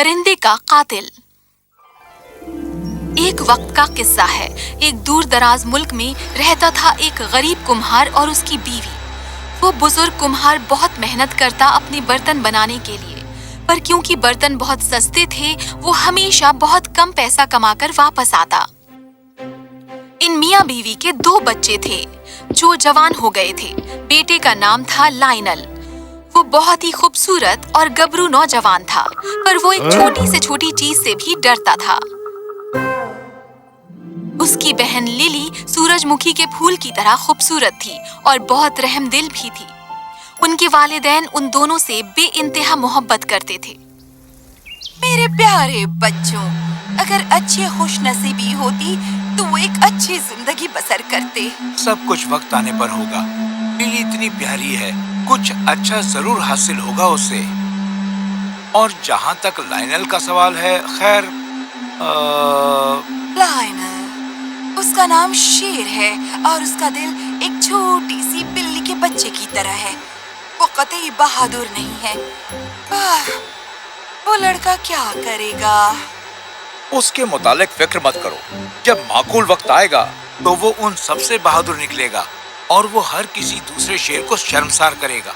درندے کا قاتل۔ ایک وقت کا قصہ ہے۔ ایک دور دراز ملک میں رہتا تھا ایک غریب کمہار اور اس کی بیوی۔ وہ بزرگ کمہار بہت محنت کرتا اپنے برتن بنانے کے لیے، پر کیونکہ برتن بہت سستے تھے وہ ہمیشہ بہت کم پیسہ کما کر واپس آتا۔ ان میاں بیوی کے 2 بچے تھے جو جوان ہو گئے تھے۔ بیٹے کا نام تھا لائنل۔ وہ بہت ہی خوبصورت اور گبرو نوجوان تھا، پر وہ ایک چھوٹی سے چھوٹی چیز سے بھی ڈرتا تھا۔ اس کی بہن للی سورج مکھی کے پھول کی طرح خوبصورت تھی اور بہت رحم دل بھی تھی۔ ان کے والدین ان دونوں سے بے انتہا محبت کرتے تھے۔ میرے پیارے بچوں، اگر اچھی خوش نصیبی ہوتی تو وہ ایک اچھی زندگی بسر کرتے۔ سب کچھ وقت آنے پر ہوگا۔ للی اتنی پیاری ہے، کچھ اچھا ضرور حاصل ہوگا اسے۔ اور جہاں تک لائنل کا سوال ہے، خیر لائنل، اس کا نام شیر ہے اور اس کا دل ایک چھوٹی سی بلی کے بچے کی طرح ہے۔ وہ قطعی بہادر نہیں ہے۔ وہ لڑکا کیا کرے گا؟ اس کے متعلق فکر مت کرو۔ جب معقول وقت آئے گا تو وہ ان سب سے بہادر نکلے گا اور وہ ہر کسی دوسرے شیر کو شرمسار کرے گا۔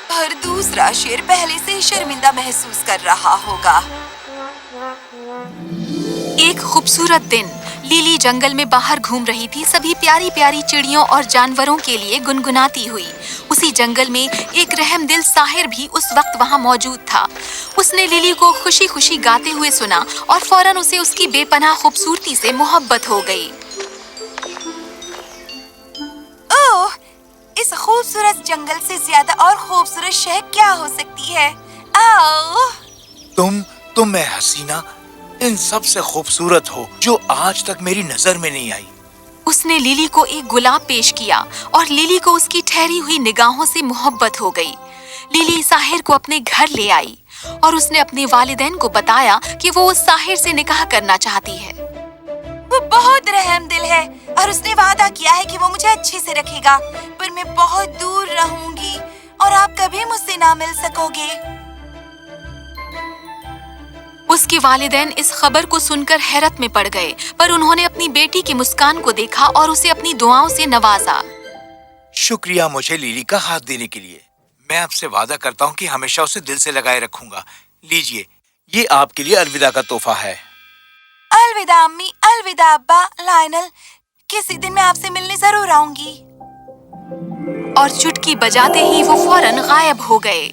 ہر دوسرا شیر پہلے سے ہی شرمندہ محسوس کر رہا ہوگا۔ ایک خوبصورت دن لیلی جنگل میں باہر گھوم رہی تھی، سبھی پیاری پیاری چڑیوں اور جانوروں کے لیے گنگناتی ہوئی۔ اسی جنگل میں ایک رحم دل ساحر بھی اس وقت وہاں موجود تھا۔ اس نے لیلی کو خوشی خوشی گاتے ہوئے سنا اور فوراً اسے اس کی بے پناہ خوبصورتی سے محبت ہو گئی۔ اوہ، اس خوبصورت جنگل سے زیادہ اور خوبصورت شہر کیا ہو سکتی ہے؟ آؤ، تم میں حسینہ ان سب سے خوبصورت ہو جو آج تک میری نظر میں نہیں آئی۔ اس نے لیلی کو ایک گلاب پیش کیا اور لیلی کو اس کی ٹھہری ہوئی نگاہوں سے محبت ہو گئی۔ لیلی ساحر کو اپنے گھر لے آئی اور اس نے اپنے والدین کو بتایا کہ وہ اس ساحر سے نکاح کرنا چاہتی ہے۔ وہ بہت رحم دل ہے اور اس نے وعدہ کیا ہے کہ وہ مجھے اچھے سے رکھے گا، پر میں بہت دور رہوں گی اور آپ کبھی مجھ سے نہ مل سکو گے۔ اس کے والدین اس خبر کو سن کر حیرت میں پڑ گئے، پر انہوں نے اپنی بیٹی کی مسکان کو دیکھا اور اسے اپنی دعاؤں سے نوازا۔ شکریہ مجھے لیلی کا ہاتھ دینے کے لیے۔ میں آپ سے وعدہ کرتا ہوں کہ ہمیشہ اسے دل سے لگائے رکھوں گا۔ لیجئے، یہ آپ کے لیے الوداع کا تحفہ ہے۔ الوداع امی، الوداع ابا۔ لائنل، کسی دن میں آپ سے ملنے ضرور آؤں گی۔ اور چٹکی بجاتے ہی وہ فوراً غائب ہو گئے۔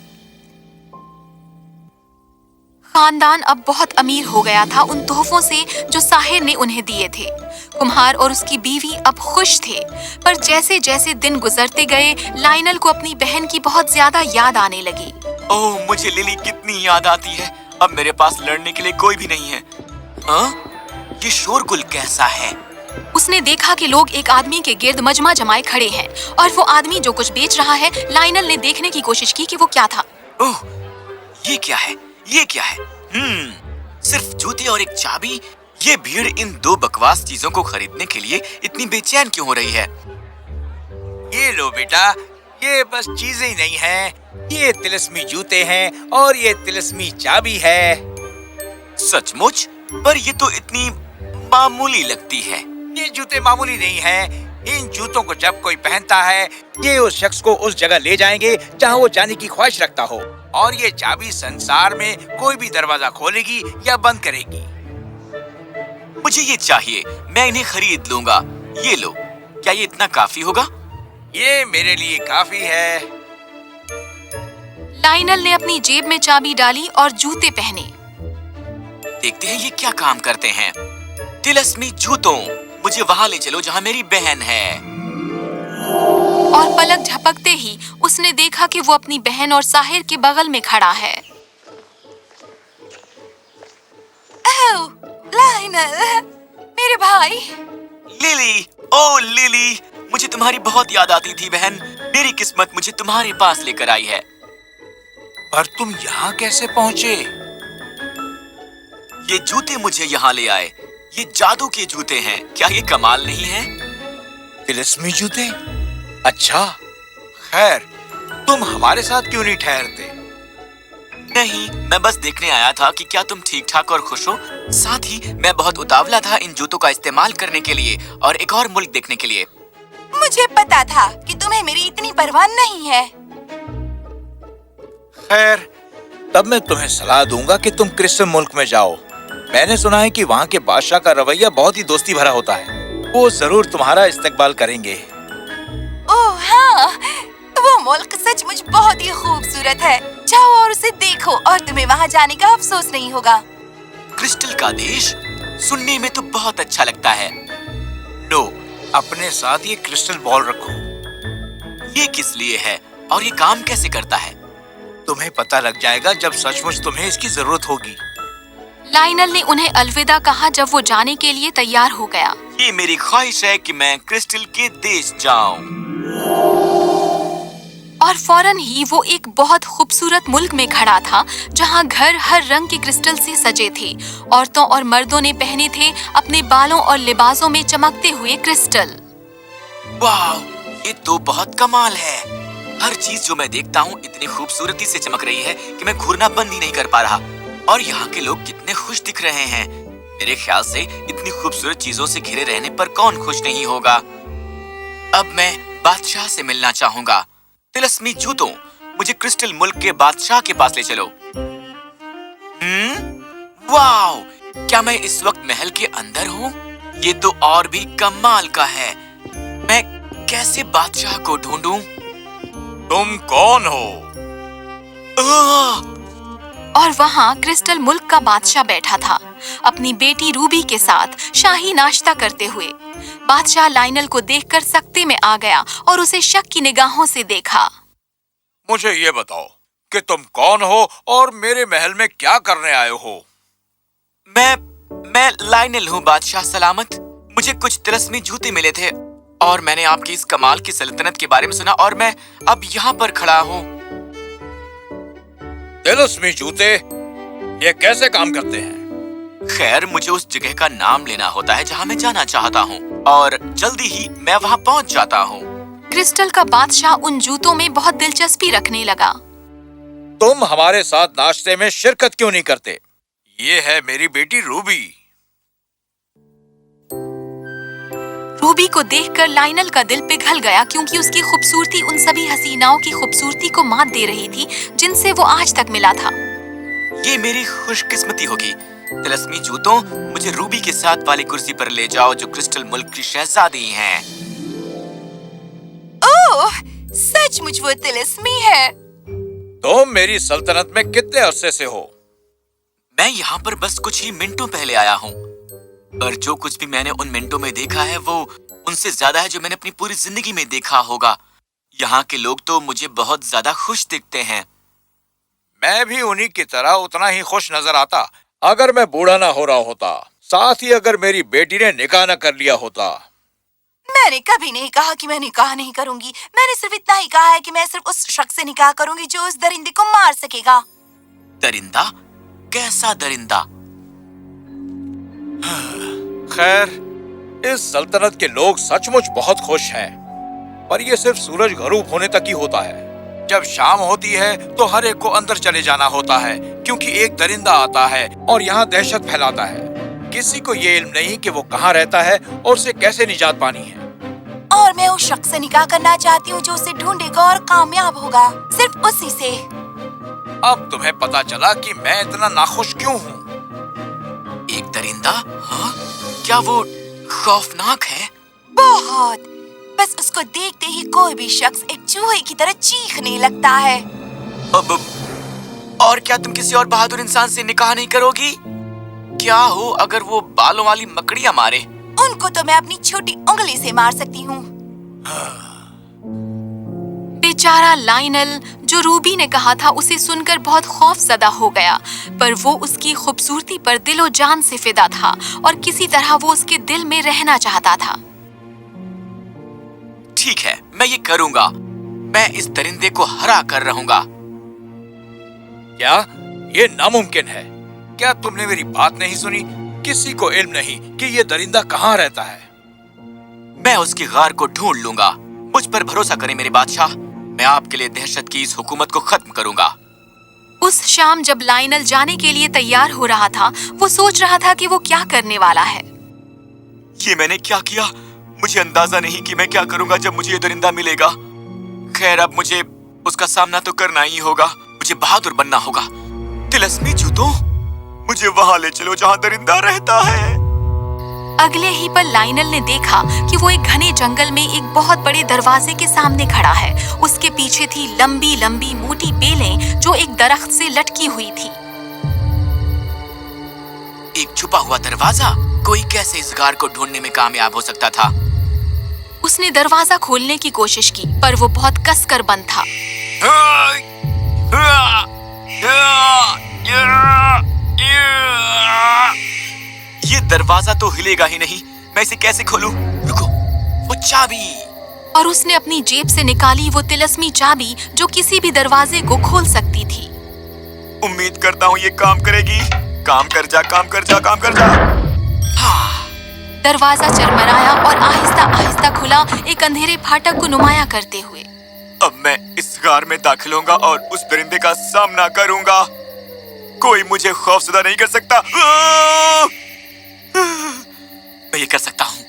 خاندان اب بہت امیر ہو گیا تھا ان تحفوں سے جو ساحر نے انہیں دیے تھے۔ کمہار اور اس کی بیوی اب خوش تھے، پر جیسے جیسے دن گزرتے گئے لائنل کو اپنی بہن کی بہت زیادہ یاد آنے لگی۔ اوہ، مجھے للی کتنی یاد آتی ہے۔ اب میرے پاس لڑنے کے لیے کوئی بھی نہیں ہے۔ یہ شورگل کیسا ہے؟ اس نے دیکھا کہ لوگ ایک آدمی کے گرد مجمع جمائے کھڑے ہیں اور وہ آدمی جو کچھ بیچ رہا ہے۔ لائنل نے دیکھنے کی کوشش کی کہ وہ کیا تھا۔ اوہ، یہ کیا ہے؟ یہ کیا ہے؟ صرف جوتے اور ایک چابی؟ یہ بھیڑ ان 2 بکواس چیزوں کو خریدنے کے لیے اتنی بے چین کیوں ہو رہی ہے؟ یہ لو بیٹا، یہ بس چیزیں ہی نہیں ہیں، یہ طلسمی جوتے ہیں اور یہ طلسمی چابی ہے۔ سچ مچ؟ پر یہ تو اتنی معمولی لگتی ہے۔ یہ جوتے معمولی نہیں ہیں۔ ان جوتوں کو جب کوئی پہنتا ہے یہ اس شخص کو اس جگہ لے جائیں گے جہاں وہ جانے کی خواہش رکھتا ہو، اور یہ چابی سنسار میں کوئی بھی دروازہ کھولے گی یا بند کرے گی۔ مجھے یہ چاہیے، میں انہیں خرید لوں گا۔ یہ لو، کیا یہ اتنا کافی ہوگا؟ یہ میرے لیے کافی ہے۔ لائنل نے اپنی جیب میں چابی ڈالی اور جوتے پہنے۔ دیکھتے ہیں یہ کیا کام کرتے ہیں۔ طلسمی جوتوں، مجھے وہاں لے چلو جہاں میری بہن ہے۔ اور پلک جھپکتے ہی اس نے دیکھا کہ وہ اپنی بہن اور ساحر کے بغل میں کھڑا ہے۔ اوہ، لائنل، میرے بھائی۔ لیلی، او لیلی، مجھے تمہاری بہت یاد آتی تھی بہن۔ میری قسمت مجھے تمہارے پاس لے کر آئی ہے۔ پر تم یہاں کیسے پہنچے؟ یہ جوتے مجھے یہاں لے آئے۔ یہ جادو کے جوتے ہیں، کیا یہ کمال نہیں ہے؟ طلسمی جوتے؟ اچھا، خیر تم ہمارے ساتھ کیوں نہیں ٹھہرتے؟ नहीं, मैं बस देखने आया था कि क्या तुम ठीक ठाक और खुश हो। साथ ही मैं बहुत उतावला था इन जूतों का इस्तेमाल करने के लिए और एक और मुल्क देखने के लिए। मुझे पता था कि तुम्हें मेरी इतनी परवाह नहीं है। खैर, तब मैं तुम्हें सलाह दूंगा कि तुम क्रिस्टल मुल्क में जाओ। मैंने सुना है कि वहाँ के बादशाह का रवैया बहुत ही दोस्ती भरा होता है। वो जरूर तुम्हारा इस्तकबाल करेंगे। ओह हाँ, वो मुल्क सचमुच बहुत ही खूबसूरत है। जाओ और उसे देखो और तुम्हें वहाँ जाने का अफसोस नहीं होगा। क्रिस्टल का देश सुनने में तो बहुत अच्छा लगता है। लो, अपने साथ ये क्रिस्टल बॉल रखो। ये किस लिए है और ये काम कैसे करता है? तुम्हें पता लग जाएगा जब सचमुच तुम्हें इसकी जरूरत होगी। लाइनल ने उन्हें अलविदा कहा जब वो जाने के लिए तैयार हो गया। ये मेरी ख्वाहिश है कि मैं क्रिस्टल के देश जाऊं। और फौरन ही वो एक बहुत खूबसूरत मुल्क में खड़ा था जहाँ घर हर रंग के क्रिस्टल से सजे थे। औरतों और मर्दों ने पहने थे अपने बालों और लिबासों में चमकते हुए क्रिस्टल। वाह, ये तो बहुत कमाल है। हर चीज जो मैं देखता हूँ इतनी खूबसूरती से चमक रही है कि मैं घूरना बंद ही नहीं कर पा रहा। और यहाँ के लोग कितने खुश दिख रहे हैं। मेरे ख्याल से इतनी खूबसूरत चीजों से घिरे रहने पर कौन खुश नहीं होगा। अब मैं बादशाह से मिलना चाहूंगा। तिलस्मी जूतों, मुझे क्रिस्टल मुल्क के बादशाह के पास ले चलो। वाह, क्या मैं इस वक्त महल के अंदर हूँ? ये तो और भी कमाल का है। मैं कैसे बादशाह को ढूंढूं? तुम कौन हो? और वहाँ क्रिस्टल मुल्क का बादशाह बैठा था अपनी बेटी रूबी के साथ शाही नाश्ता करते हुए। बादशाह लाइनल को देखकर सकते में आ गया और उसे शक की निगाहों से देखा। मुझे ये बताओ कि तुम कौन हो और मेरे महल में क्या करने आए हो? मैं लाइनल हूँ बादशाह सलामत। मुझे कुछ तिलस्मी जूते मिले थे और मैंने आपकी इस कमाल की सल्तनत के बारे में सुना और मैं अब यहाँ पर खड़ा हूँ। तिलस्मी जूते, ये कैसे काम करते हैं? खैर, मुझे उस जगह का नाम लेना होता है जहाँ मैं जाना चाहता हूँ और जल्दी ही मैं वहाँ पहुँच जाता हूँ। क्रिस्टल का बादशाह उन जूतों में बहुत दिलचस्पी रखने लगा। तुम हमारे साथ नाश्ते में शिरकत क्यों नहीं करते? ये है मेरी बेटी रूबी। रूबी को देखकर लाइनल का दिल पिघल गया क्योंकि उसकी खूबसूरती उन सभी हसीनाओं की खूबसूरती को मात दे रही थी जिनसे वो आज तक मिला था। ये मेरी खुशकिस्मती होगी। तिलस्मी जूतों, मुझे रूबी के साथ वाली कुर्सी पर ले जाओ जो क्रिस्टल मुल्क की शहजादी हैं। ओह, सचमुच वो तिलस्मी है। तुम मेरी सल्तनत में कितने अरसे से हो? मैं यहाँ पर बस कुछ ही मिनटों पहले आया हूँ, पर जो कुछ भी मैंने उन मिनटों में देखा है वो उनसे ज्यादा है जो मैंने अपनी पूरी जिंदगी में देखा होगा। यहाँ के लोग तो मुझे बहुत ज्यादा खुश दिखते हैं। मैं भी उन्हीं की तरह उतना ही खुश नजर आता अगर मैं बूढ़ा ना हो रहा होता। साथ ही अगर मेरी बेटी ने निकाह न कर लिया होता। मैंने कभी नहीं कहा कि मैं निकाह नहीं करूंगी। मैंने सिर्फ इतना ही कहा है कि मैं सिर्फ उस शख्स से निकाह करूंगी जो उस दरिंदे को मार सकेगा। दरिंदा? कैसा दरिंदा? खैर, इस सल्तनत के लोग सचमुच बहुत खुश हैं, पर ये सिर्फ सूरज गरूब होने तक ही होता है। जब शाम होती है तो हर एक को अंदर चले जाना होता है क्योंकि एक दरिंदा आता है और यहाँ दहशत फैलाता है। किसी को ये इल्म नहीं कि वो कहाँ रहता है और उसे कैसे निजात पानी है। और मैं उस शख्स से निकाह करना चाहती हूँ जो उसे ढूंढेगा और कामयाब होगा, सिर्फ उसी से। अब तुम्हें पता चला कि मैं इतना नाखुश क्यों हूँ। एक दरिंदा? हाँ? क्या वो खौफनाक है? बहुत। बस उसको देखते ही कोई भी शख्स एक चूहे की तरह चीखने लगता है। अब और क्या तुम किसी और बहादुर इंसान से निकाह नहीं करोगी? क्या हो अगर वो बालों वाली मकड़ियाँ मारे? उनको तो मैं अपनी छोटी उंगली से मार सकती हूँ। बेचारा लाइनल, जो रूबी ने कहा था, उसे सुनकर बहुत खौफजदा हो गया, पर वो उसकी खूबसूरती पर दिलो जान से फिदा था और किसी तरह वो उसके दिल में रहना चाहता था। ठीक है, मैं ये करूँगा। मैं इस दरिंदे को हरा कर रहूँगा। क्या ये नामुमकिन है? क्या तुमने मेरी बात नहीं सुनी? किसी को इल्म नहीं कि ये दरिंदा कहाँ रहता है। मैं उसकी गार को ढूंढ लूंगा। मुझ पर भरोसा करें मेरे बादशाह। मैं आपके लिए दहशत की इस हुकूमत को खत्म करूंगा। उस शाम जब लायनल जाने के लिए तैयार हो रहा था, वो सोच रहा था कि वो क्या करने वाला है। ये मैंने क्या किया? मुझे अंदाजा नहीं कि मैं क्या करूंगा जब मुझे ये दरिंदा मिलेगा। खैर, अब मुझे उसका सामना तो करना ही होगा। मुझे बहादुर बनना होगा। तिलस्मी जूतों, मुझे वहां ले चलो जहां दरिंदा रहता है। अगले ही पल लायनल ने देखा कि वो एक घने जंगल में एक बहुत बड़े दरवाजे के सामने खड़ा है। उसके पीछे थी लंबी लंबी मोटी बेलें जो एक दरख्त से लटकी हुई थी। एक छुपा हुआ दरवाजा? कोई कैसे इस गार को ढूंढने में कामयाब हो सकता था? उसने दरवाजा खोलने की कोशिश की, पर वो बहुत कसकर बंद था। ये दरवाजा तो हिलेगा ही नहीं। मैं इसे कैसे खोलूं? रुको, वो चाबी! और उसने अपनी जेब से निकाली वो तिलस्मी चाबी जो किसी भी दरवाजे को खोल सकती थी। उम्मीद करता हूँ ये काम करेगी। काम कर जा, काम कर जा, काम कर जा। दरवाजा चरमराया और आहिस्ता आहिस्ता खुला, एक अंधेरे फाटक को नुमाया करते हुए। अब मैं इस गार में दाखिल होऊंगा और उस दरिंदे का सामना करूंगा। कोई मुझे खौफज़दा नहीं कर सकता। मैं ये कर सकता हूँ।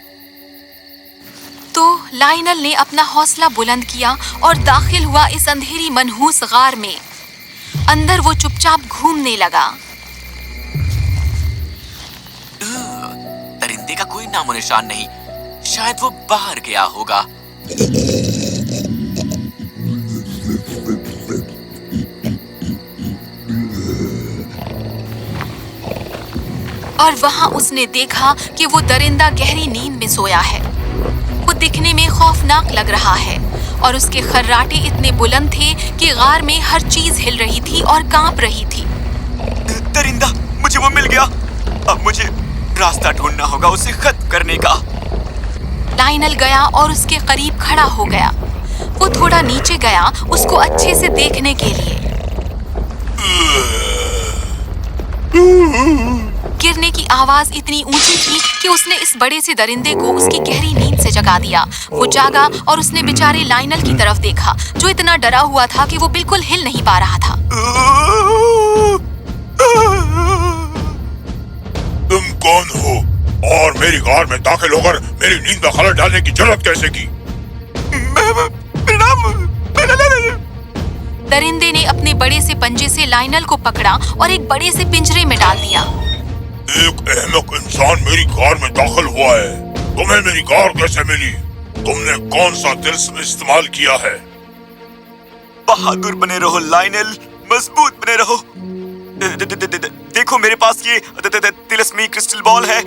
तो लायनल ने अपना हौसला बुलंद किया और दाखिल हुआ इस अंधेरी मनहूस गार में। अंदर वो चुपचाप घूमने लगा। दरिंदे का कोई नामो निशान नहीं। शायद वो बाहर गया होगा। और वहां उसने देखा कि वो दरिंदा गहरी नींद में सोया है। वो दिखने में खौफनाक लग रहा है और उसके खर्राटे इतने बुलंद थे कि गार में हर चीज हिल रही थी और कांप रही थी। दरिंदा, मुझे वो मिल गया। अब मुझे रास्ता ढूंढना होगा उसे खत्म करने का। लायनल गया और उसके करीब खड़ा हो गया। वो थोड़ा नीचे गया उसको अच्छे से देखने के लिए। गिरने की आवाज इतनी ऊंची थी कि उसने इस बड़े से दरिंदे को उसकी गहरी नींद से जगा दिया। वो जागा और उसने बेचारे लायनल की तरफ देखा जो इतना डरा हुआ था कि वो बिल्कुल हिल नहीं पा रहा था। तुम कौन हो और मेरी गार में दाखिल होकर मेरी नींद में खलल डालने की जरूरत कैसे की? दरिंदे ने अपने बड़े से पंजे से लायनल को पकड़ा और एक बड़े से पिंजरे में डाल दिया। एक अहमक इंसान मेरी गार में दाखिल हुआ है। तुम्हें मेरी गार कैसे मिली? तुमने कौन सा तिल्स्म इस्तेमाल किया है? बहादुर बने रहो लायनल, मजबूत बने रहो। देखो मेरे पास ये तिलस्मी क्रिस्टल बॉल है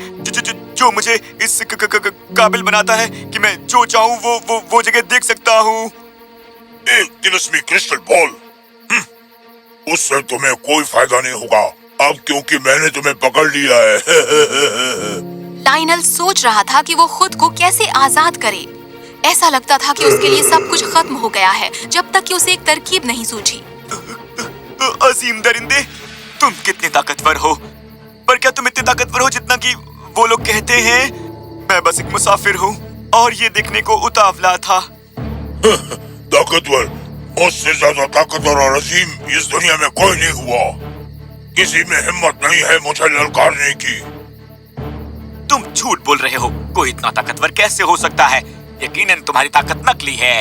जो मुझे इस काबिल बनाता है कि मैं जो चाहूँ वो जगह देख सकता हूँ। एक तिलस्मी क्रिस्टल बॉल? उससे तुम्हें कोई फायदा नहीं होगा अब, क्योंकि मैंने तुम्हें पकड़ लिया है। लायनल सोच रहा था कि वो खुद को कैसे आजाद करे। ऐसा लगता था कि उसके लिए सब कुछ खत्म हो गया है जब तक कि उसे एक तरकीब नहीं सूझी। अजीम दरिंदे, तुम कितने ताकतवर हो, पर क्या तुम इतने ताकतवर हो जितना कि वो लोग कहते हैं? मैं बस एक मुसाफिर हूँ और ये देखने को उतावला था। ताकतवर? मुझसे ज्यादा ताकतवर और अजीम इस दुनिया में कोई नहीं हुआ। किसी में हिम्मत नहीं है मुझे ललकारने की। तुम झूठ बोल रहे हो। कोई इतना ताकतवर कैसे हो सकता है? यकीनन तुम्हारी ताकत नकली है।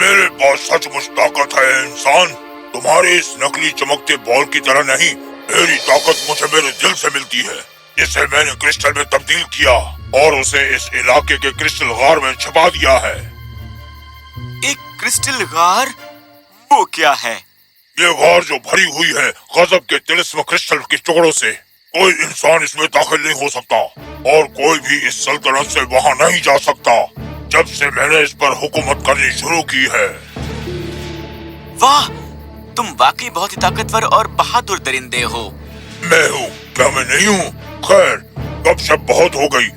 मेरे पास सचमुच ताकत है इंसान, तुम्हारे इस नकली चमकते बॉल की तरह नहीं। मेरी ताकत मुझे मेरे दिल से मिलती है, जिसे मैंने क्रिस्टल में तब्दील किया और उसे इस इलाके के क्रिस्टल गार में छुपा दिया है। एक क्रिस्टल गार? वो क्या है? ये गार जो भरी हुई है गजब के तिलिस्म क्रिस्टल के टुकड़ों से। कोई इंसान इसमें दाखिल नहीं हो सकता और कोई भी इस सल्तनत से वहाँ नहीं जा सकता जब से मैंने इस पर हुकूमत करनी शुरू की है। वाह, तुम वाकई बहुत ही ताकतवर और बहादुर दरिंदे हो। मैं हूँ? क्या मैं नहीं हूँ? खैर, गपशप बहुत हो गई।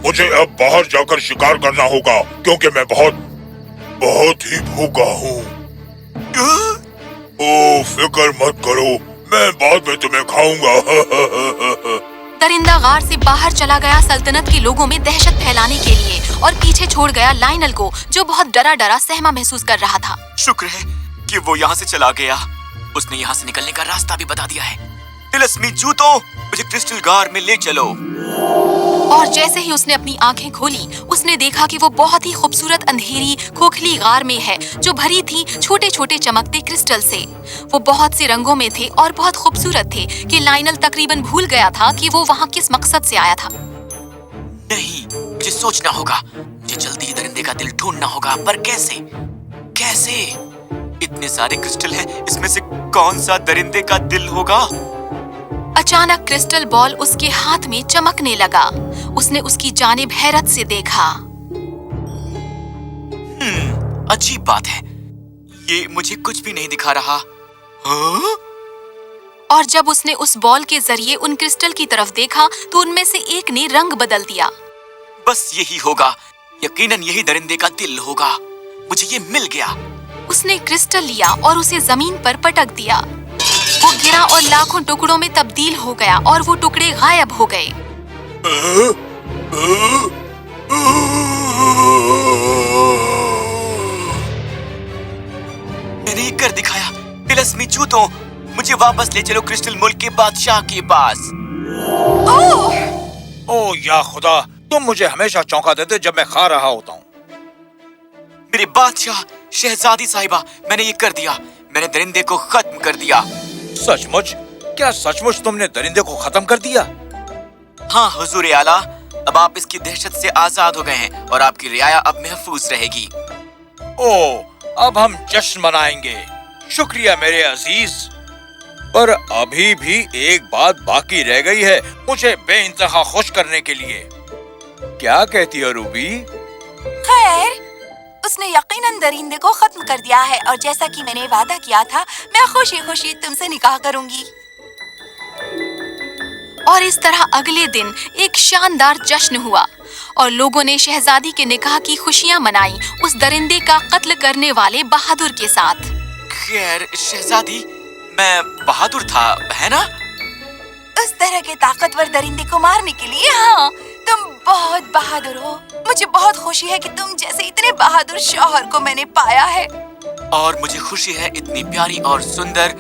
मुझे अब बाहर जाकर शिकार करना होगा क्योंकि मैं बहुत ही भूखा हूँ। ओ, फिक्र मत करो, मैं बाद में तुम्हें खाऊंगा। दरिंदा गार से बाहर चला गया सल्तनत के लोगों में दहशत फैलाने के लिए और पीछे छोड़ गया लायनल को जो बहुत डरा डरा सहमा महसूस कर रहा था। शुक्र है कि वो यहाँ से चला गया। उसने यहाँ से निकलने का रास्ता भी बता दिया है। तिलस्मी जूतों, मुझे क्रिस्टल गार में ले चलो। और जैसे ही उसने अपनी आंखें खोली, उसने देखा कि वो बहुत ही खूबसूरत अंधेरी खोखली गार में है जो भरी थी छोटे छोटे चमकते क्रिस्टल से। वो बहुत से रंगों में थे और बहुत खूबसूरत थे कि लाइनल तकरीबन भूल गया था कि वो वहाँ किस मकसद से आया था। नहीं, मुझे सोचना होगा। मुझे जल्दी दरिंदे का दिल ढूंढना होगा, पर कैसे? कैसे? इतने सारे क्रिस्टल हैं, इसमें से कौन सा दरिंदे का दिल होगा? अचानक क्रिस्टल बॉल उसके हाथ में चमकने लगा। उसने उसकी जानिब हैरत से देखा। अजीब बात है, ये मुझे कुछ भी नहीं दिखा रहा। हाँ? और जब उसने उस बॉल के जरिए उन क्रिस्टल की तरफ देखा तो उनमें से एक ने रंग बदल दिया। बस यही होगा, यकीनन यही दरिंदे का दिल होगा। मुझे ये मिल गया। उसने क्रिस्टल लिया और उसे जमीन पर पटक दिया। वो गिरा और लाखों टुकड़ों में तब्दील हो गया और वो टुकड़े गायब हो गए। मैंने ये कर दिखाया। तिलस्मी जूतों, मुझे वापस ले चलो क्रिस्टल मुल्क के बादशाह के पास। ओ या खुदा, तुम मुझे हमेशा चौंका देते जब मैं खा रहा होता हूँ। मेरे बादशाह, शहजादी साहिबा, मैंने ये कर दिया। मैंने दरिंदे को खत्म कर दिया। सचमुच? क्या सचमुच तुमने दरिंदे को खत्म कर दिया? हाँ हुजूर आला, अब आप इसकी दहशत से आजाद हो गए हैं और आपकी रियाया अब महफूज रहेगी। ओ, अब हम जश्न मनाएंगे। शुक्रिया मेरे अजीज। पर अभी भी एक बात बाकी रह गई है मुझे बेइंतहा खुश करने के लिए। क्या कहती हो रूबी? खैर, उसने यकीनन दरिंदे को खत्म कर दिया है और जैसा कि मैंने वादा किया था, मैं खुशी खुशी तुमसे निकाह करूंगी। और इस तरह अगले दिन एक शानदार जश्न हुआ और लोगों ने शहजादी के निकाह की खुशियां मनाई उस दरिंदे का कत्ल करने वाले बहादुर के साथ। खैर शहजादी, मैं बहादुर था, है ना? उस तरह के ताकतवर दरिंदे को मारने के लिए हाँ, तुम बहुत बहादुर हो। मुझे बहुत खुशी है कि तुम जैसे इतने बहादुर शौहर को मैंने पाया है। और मुझे खुशी है इतनी प्यारी और सुंदर